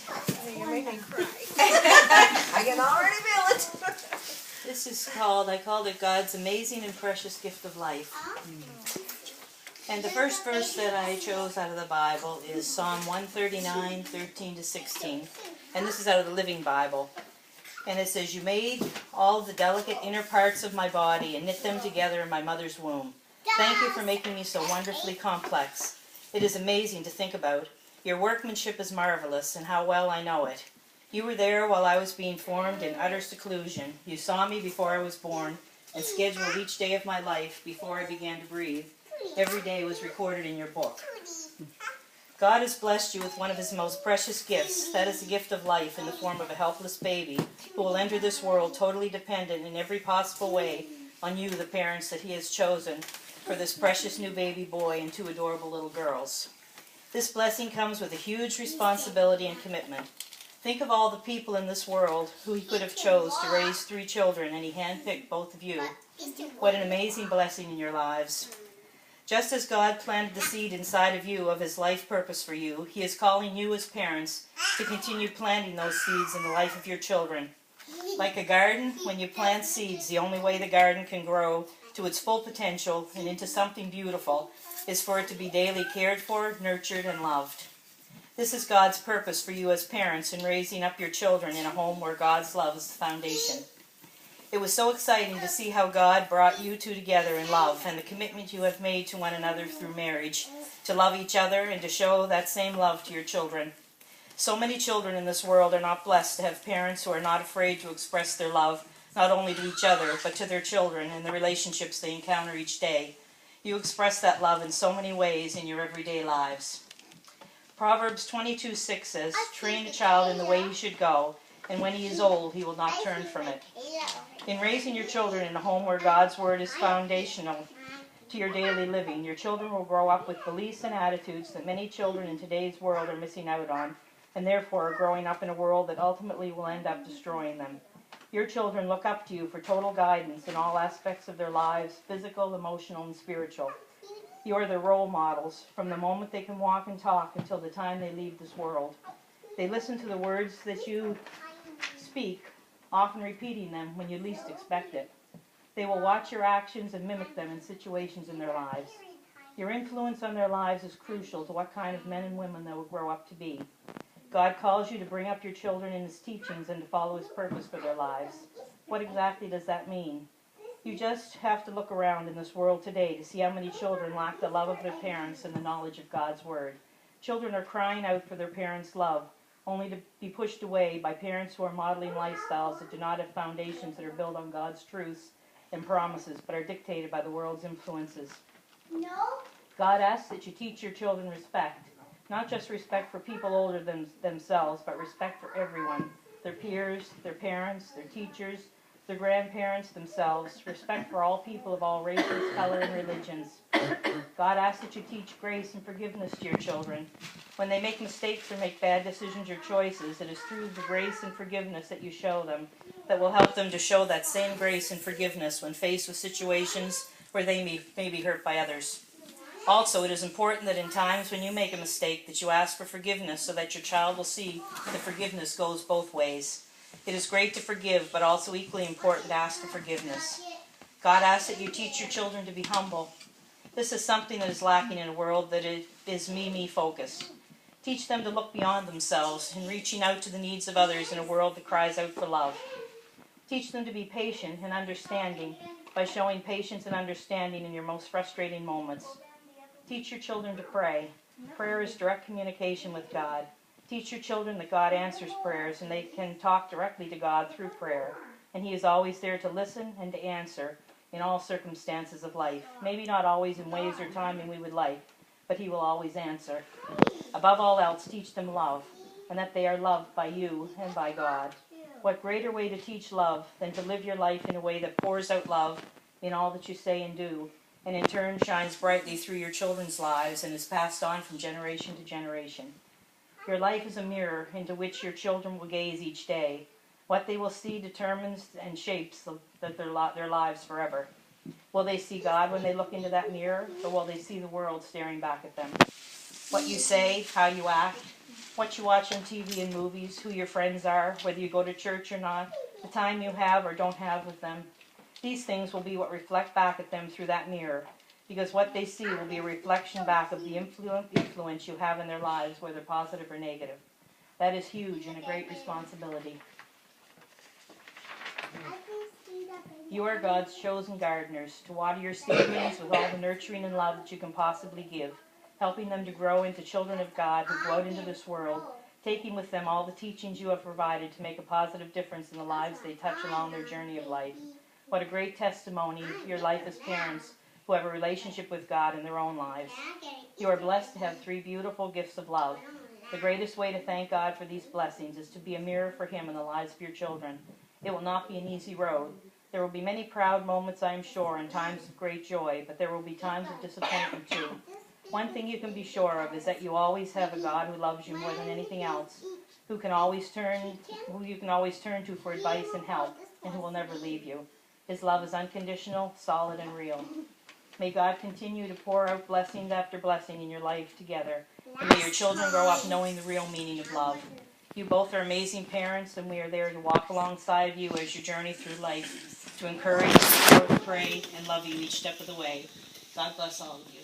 right. You're making me cry. I can already feel it. This is called, I called it God's Amazing and Precious Gift of Life. And the first verse that I chose out of the Bible is Psalm 139, 13 to 16. And this is out of the Living Bible. And it says, "You made all the delicate inner parts of my body and knit them together in my mother's womb. Thank you for making me so wonderfully complex. It is amazing to think about. Your workmanship is marvelous, and how well I know it. You were there while I was being formed in utter seclusion. You saw me before I was born, and scheduled each day of my life before I began to breathe. Every day was recorded in your book. God has blessed you with one of his most precious gifts. That is the gift of life in the form of a helpless baby who will enter this world totally dependent in every possible way on you, the parents that he has chosen for this precious new baby boy and two adorable little girls. This blessing comes with a huge responsibility and commitment. Think of all the people in this world who he could have chose to raise 3 children, and he handpicked both of you. What an amazing blessing in your lives. Just as God planted the seed inside of you of his life purpose for you, he is calling you as parents to continue planting those seeds in the life of your children. Like a garden, when you plant seeds, the only way the garden can grow to its full potential and into something beautiful is for it to be daily cared for, nurtured, and loved. This is God's purpose for you as parents in raising up your children in a home where God's love is the foundation. It was so exciting to see how God brought you two together in love and the commitment you have made to one another through marriage, to love each other and to show that same love to your children. So many children in this world are not blessed to have parents who are not afraid to express their love, not only to each other, but to their children and the relationships they encounter each day. You express that love in so many ways in your everyday lives. Proverbs 22:6 says, "Train a child in the way he should go, and when he is old, he will not turn from it." In raising your children in a home where God's word is foundational to your daily living, your children will grow up with beliefs and attitudes that many children in today's world are missing out on, and therefore are growing up in a world that ultimately will end up destroying them. Your children look up to you for total guidance in all aspects of their lives, physical, emotional, and spiritual. You are their role models from the moment they can walk and talk until the time they leave this world. They listen to the words that you speak, often repeating them when you least expect it. They will watch your actions and mimic them in situations in their lives. Your influence on their lives is crucial to what kind of men and women they will grow up to be. God calls you to bring up your children in his teachings and to follow his purpose for their lives. What exactly does that mean? You just have to look around in this world today to see how many children lack the love of their parents and the knowledge of God's word. Children are crying out for their parents' love, only to be pushed away by parents who are modeling lifestyles that do not have foundations that are built on God's truths and promises, but are dictated by the world's influences. God asks that you teach your children respect, not just respect for people older than themselves, but respect for everyone, their peers, their parents, their teachers, their grandparents themselves, respect for all people of all races, color, and religions. God asks that you teach grace and forgiveness to your children. When they make mistakes or make bad decisions or choices, it is through the grace and forgiveness that you show them that will help them to show that same grace and forgiveness when faced with situations where they may be hurt by others. Also, it is important that in times when you make a mistake that you ask for forgiveness so that your child will see that forgiveness goes both ways. It is great to forgive, but also equally important to ask for forgiveness. God asks that you teach your children to be humble. This is something that is lacking in a world that is me focused. Teach them to look beyond themselves and reaching out to the needs of others in a world that cries out for love. Teach them to be patient and understanding by showing patience and understanding in your most frustrating moments. Teach your children to pray. Prayer is direct communication with God. Teach your children that God answers prayers and they can talk directly to God through prayer. And he is always there to listen and to answer in all circumstances of life. Maybe not always in ways or timing we would like, but he will always answer. Above all else, teach them love, and that they are loved by you and by God. What greater way to teach love than to live your life in a way that pours out love in all that you say and do, and in turn shines brightly through your children's lives and is passed on from generation to generation. Your life is a mirror into which your children will gaze each day. What they will see determines and shapes their lives forever. Will they see God when they look into that mirror, or will they see the world staring back at them? What you say, how you act, what you watch on TV and movies, who your friends are, whether you go to church or not, the time you have or don't have with them. These things will be what reflect back at them through that mirror, because what they see will be a reflection back of the influence you have in their lives, whether positive or negative. That is huge and a great responsibility. You are God's chosen gardeners to water your seedlings with all the nurturing and love that you can possibly give, helping them to grow into children of God who go out into this world, taking with them all the teachings you have provided to make a positive difference in the lives they touch along their journey of life. What a great testimony your life as parents who have a relationship with God in their own lives. You are blessed to have 3 beautiful gifts of love. The greatest way to thank God for these blessings is to be a mirror for Him in the lives of your children. It will not be an easy road. There will be many proud moments, I am sure, and times of great joy, but there will be times of disappointment too. One thing you can be sure of is that you always have a God who loves you more than anything else, who you can always turn to for advice and help, and who will never leave you. His love is unconditional, solid, and real. May God continue to pour out blessings after blessing in your life together, and may your children grow up knowing the real meaning of love. You both are amazing parents, and we are there to walk alongside you as you journey through life, to encourage, support, pray, and love you each step of the way. God bless all of you.